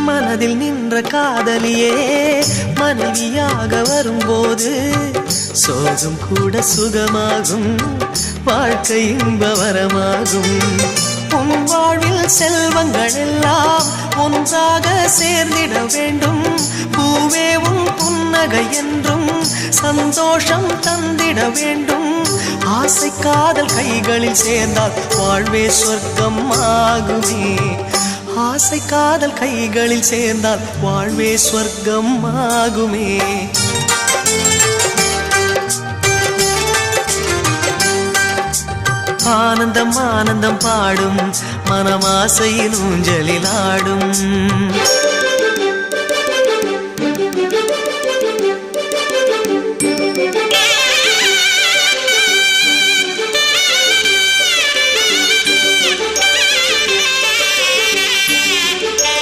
மனதில் நின்ற காதலியே மனைவியாக வரும்போது சோகம் கூட சுகமாகும், வாழ்க்கை இன்பவரமாகும். உன் வாழ்வில் செல்வங்கள் எல்லாம் ஒன்றாக சேர்ந்திட வேண்டும். பூவே உன் புன்னகை என்றும் சந்தோஷம் தந்திட வேண்டும். ஆசை காதல் கைகளில் சேர்ந்தால் வாழ்வே சொர்க்கம் ஆகுமே. ஆசை காதல் கைகளில் சேர்ந்தால் வாழ்வே சொர்க்கம் ஆகுமே. ஆனந்தம் ஆனந்தம் பாடும் மனமாசையின் ஊஞ்சலில் ஆடும்.